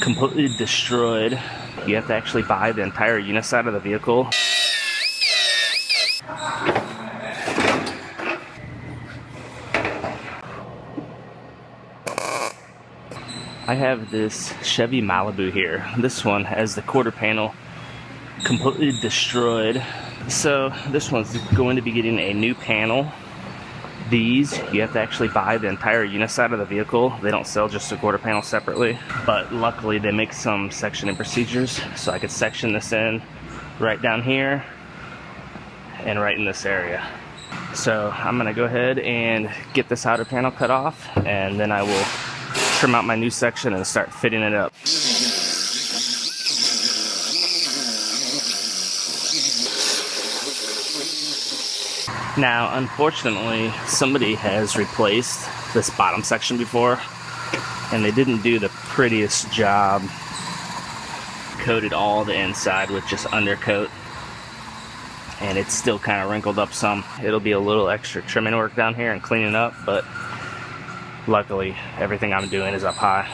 completely destroyed. You have to actually buy the entire Uniside of the vehicle. I have this Chevy Malibu here. This one has the quarter panel completely destroyed. So this one's going to be getting a new panel. These, you have to actually buy the entire Uniside of the vehicle. They don't sell just a quarter panel separately. But luckily they make some sectioning procedures, so I could section this in right down here and right in this area. So I'm gonna go ahead and get this outer panel cut off, and then I will trim out my new section and start fitting it up. Now, unfortunately, somebody has replaced this bottom section before, and they didn't do the prettiest job. Coated all the inside with just undercoat, and it's still kind of wrinkled up some. It'll be a little extra trimming work down here and cleaning up, but luckily, everything I'm doing is up high.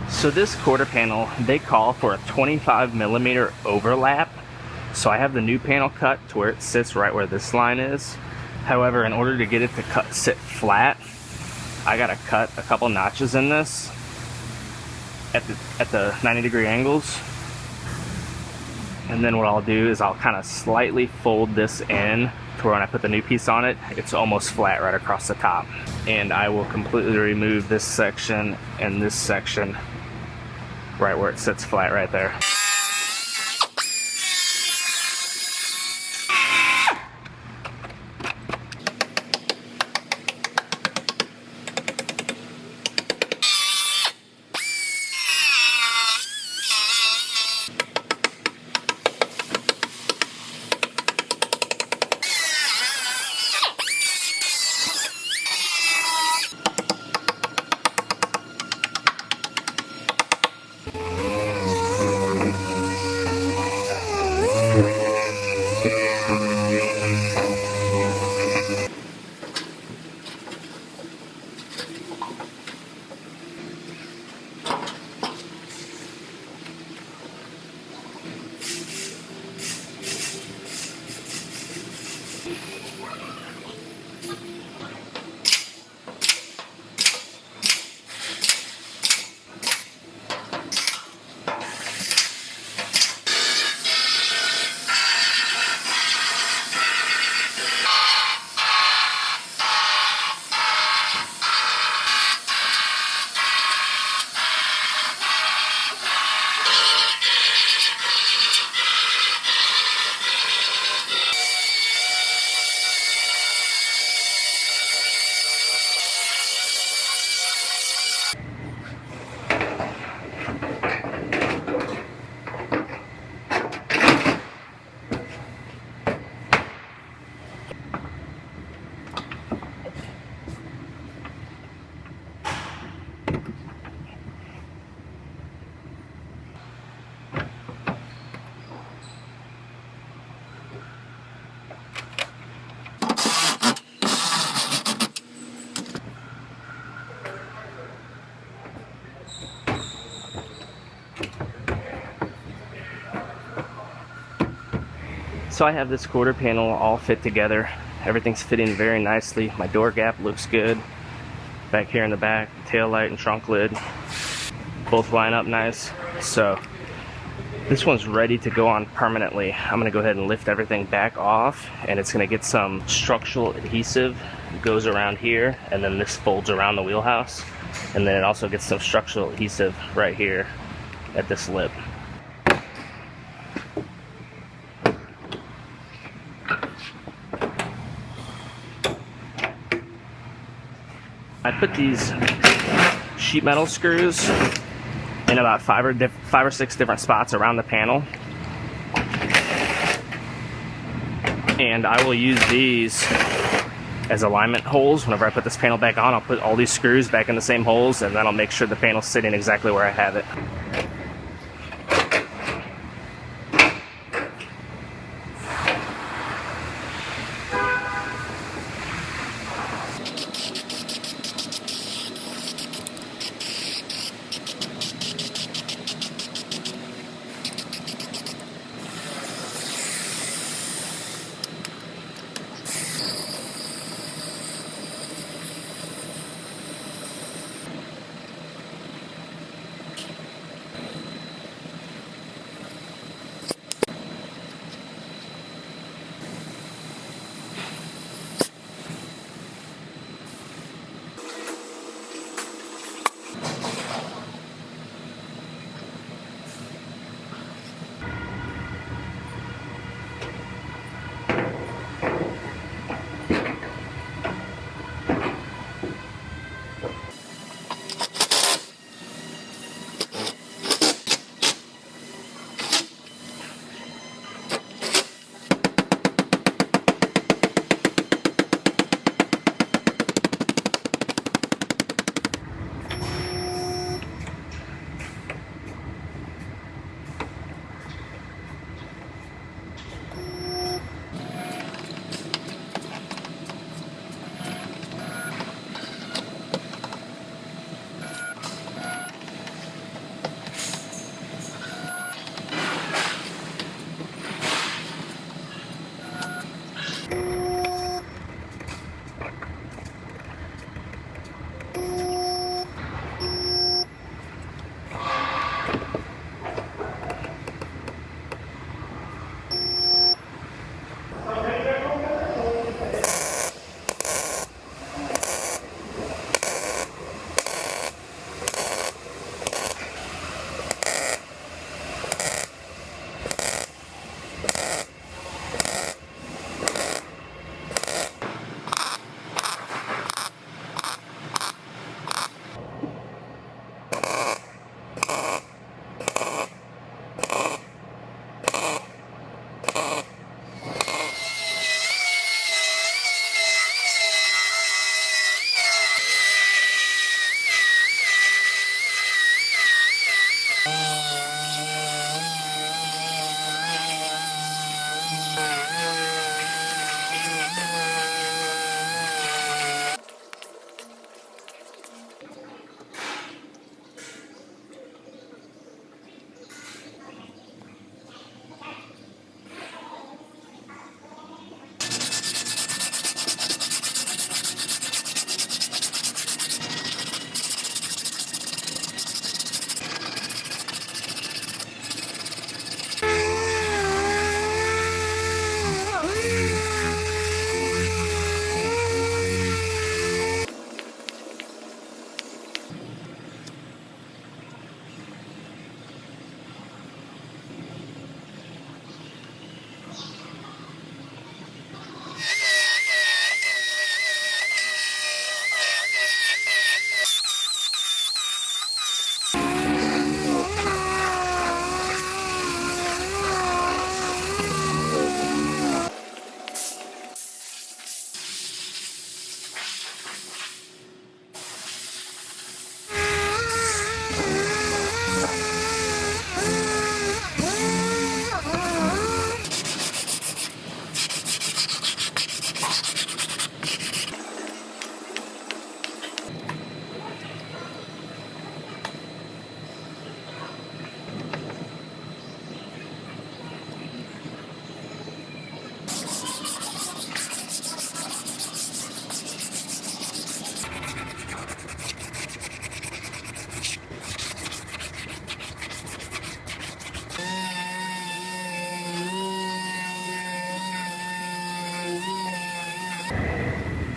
So this quarter panel, they call for a 25mm overlap. So I have the new panel cut to where it sits right where this line is. However, in order to get it to sit flat, I gotta cut a couple notches in this at the 90-degree angles. And then what I'll do is I'll kind of slightly fold this in to where when I put the new piece on it, it's almost flat right across the top. And I will completely remove this section and this section right where it sits flat right there. So I have this quarter panel all fit together. Everything's fitting very nicely. My door gap looks good. Back here in the back, tail light and trunk lid both line up nice. So this one's ready to go on permanently. I'm gonna go ahead and lift everything back off, and it's gonna get some structural adhesive. It goes around here, and then this folds around the wheelhouse. And then it also gets some structural adhesive right here at this lip. I put these sheet metal screws in about five or six different spots around the panel. And I will use these as alignment holes. Whenever I put this panel back on, I'll put all these screws back in the same holes, and then I'll make sure the panel's sitting exactly where I have it.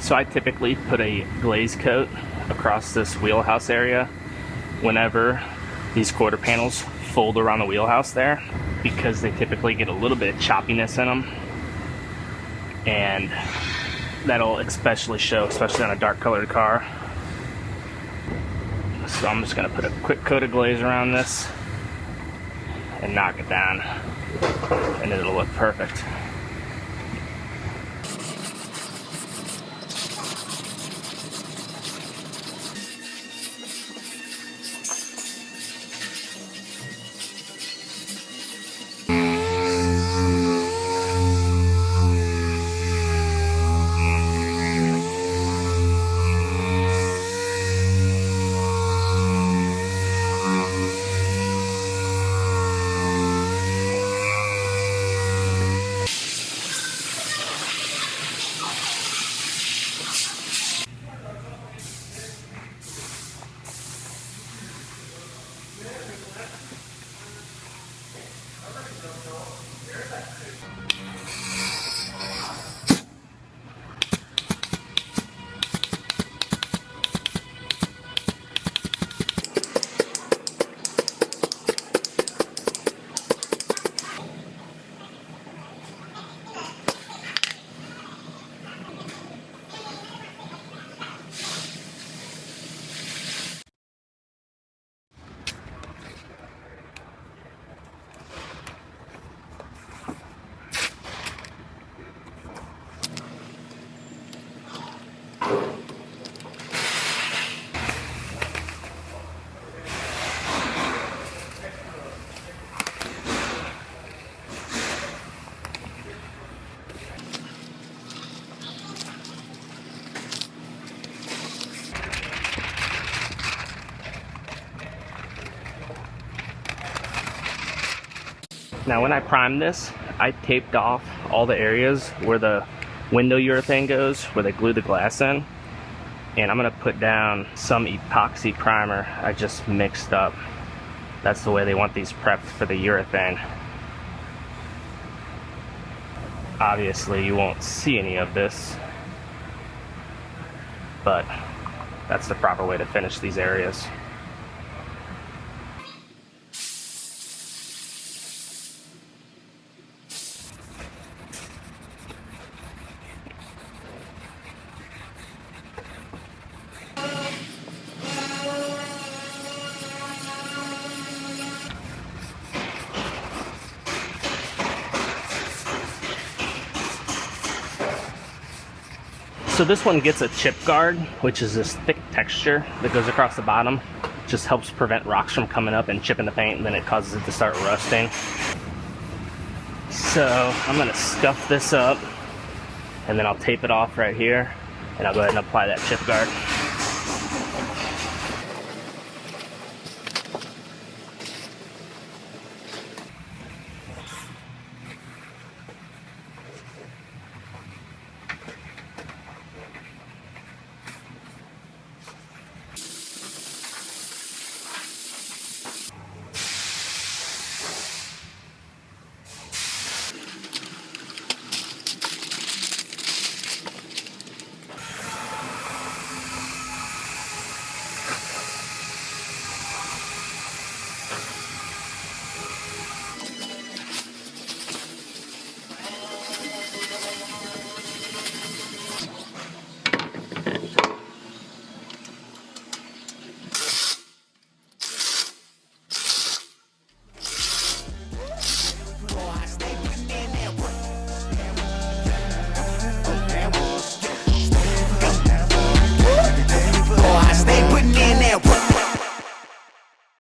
So I typically put a glaze coat across this wheelhouse area whenever these quarter panels fold around the wheelhouse there, because they typically get a little bit of choppiness in them, and that'll especially show, especially on a dark colored car. So I'm just gonna put a quick coat of glaze around this and knock it down, and it'll look perfect. Now when I primed this, I taped off all the areas where the window urethane goes, where they glue the glass in. And I'm gonna put down some epoxy primer I just mixed up. That's the way they want these prepped for the urethane. Obviously you won't see any of this, but that's the proper way to finish these areas. So this one gets a chip guard, which is this thick texture that goes across the bottom. Just helps prevent rocks from coming up and chipping the paint, and then it causes it to start rusting. So I'm gonna scuff this up, and then I'll tape it off right here, and I'll go ahead and apply that chip guard.